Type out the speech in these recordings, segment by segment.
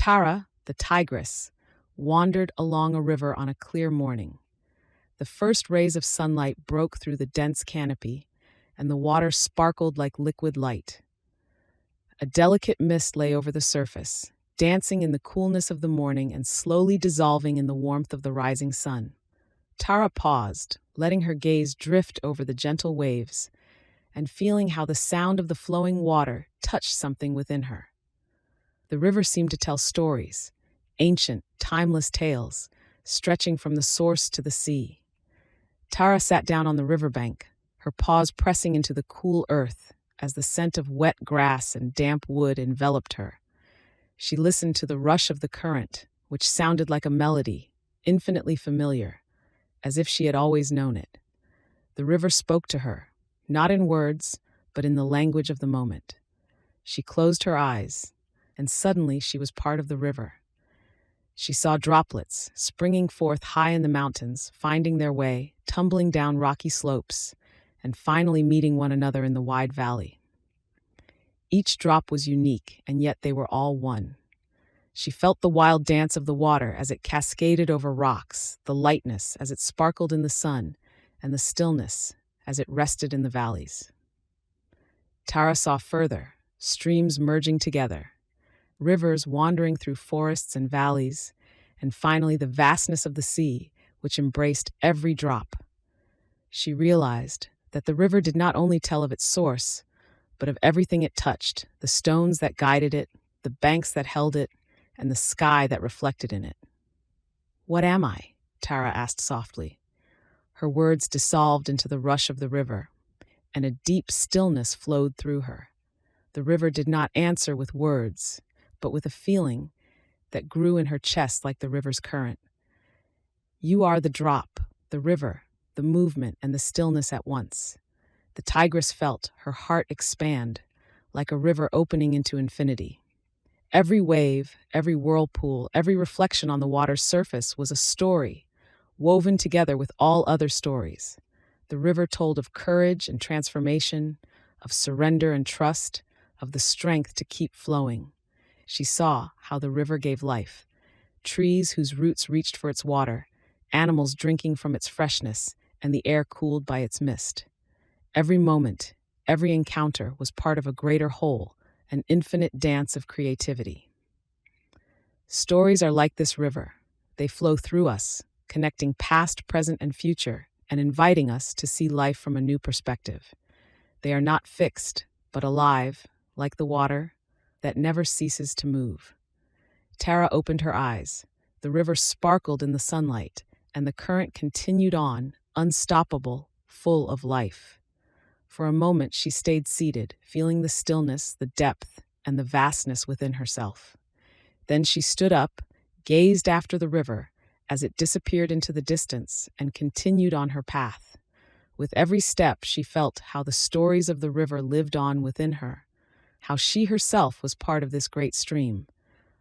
Tara, the tigress, wandered along a river on a clear morning. The first rays of sunlight broke through the dense canopy, and the water sparkled like liquid light. A delicate mist lay over the surface, dancing in the coolness of the morning and slowly dissolving in the warmth of the rising sun. Tara paused, letting her gaze drift over the gentle waves, and feeling how the sound of the flowing water touched something within her. The river seemed to tell stories, ancient, timeless tales, stretching from the source to the sea. Tara sat down on the riverbank, her paws pressing into the cool earth as the scent of wet grass and damp wood enveloped her. She listened to the rush of the current, which sounded like a melody, infinitely familiar, as if she had always known it. The river spoke to her, not in words, but in the language of the moment. She closed her eyes, and suddenly she was part of the river. She saw droplets springing forth high in the mountains, finding their way, tumbling down rocky slopes, and finally meeting one another in the wide valley. Each drop was unique, and yet they were all one. She felt the wild dance of the water as it cascaded over rocks, the lightness as it sparkled in the sun, and the stillness as it rested in the valleys. Tara saw further, streams merging together, rivers wandering through forests and valleys, and finally the vastness of the sea, which embraced every drop. She realized that the river did not only tell of its source, but of everything it touched, the stones that guided it, the banks that held it, and the sky that reflected in it. "What am I?" Tara asked softly. Her words dissolved into the rush of the river, and a deep stillness flowed through her. The river did not answer with words, but with a feeling that grew in her chest like the river's current. "You are the drop, the river, the movement, and the stillness at once." The tigress felt her heart expand, like a river opening into infinity. Every wave, every whirlpool, every reflection on the water's surface was a story, woven together with all other stories. The river told of courage and transformation, of surrender and trust, of the strength to keep flowing. She saw how the river gave life, trees whose roots reached for its water, animals drinking from its freshness, and the air cooled by its mist. Every moment, every encounter was part of a greater whole, an infinite dance of creativity. Stories are like this river. They flow through us, connecting past, present, and future, and inviting us to see life from a new perspective. They are not fixed, but alive, like the water that never ceases to move. Tara opened her eyes. The river sparkled in the sunlight, and the current continued on, unstoppable, full of life. For a moment she stayed seated, feeling the stillness, the depth, and the vastness within herself. Then she stood up, gazed after the river as it disappeared into the distance, and continued on her path. With every step she felt how the stories of the river lived on within her, how she herself was part of this great stream,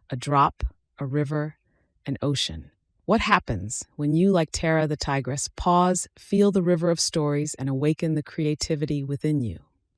a drop, a river, an ocean. What happens when you, like Tara the tigress, pause, feel the river of stories, and awaken the creativity within you?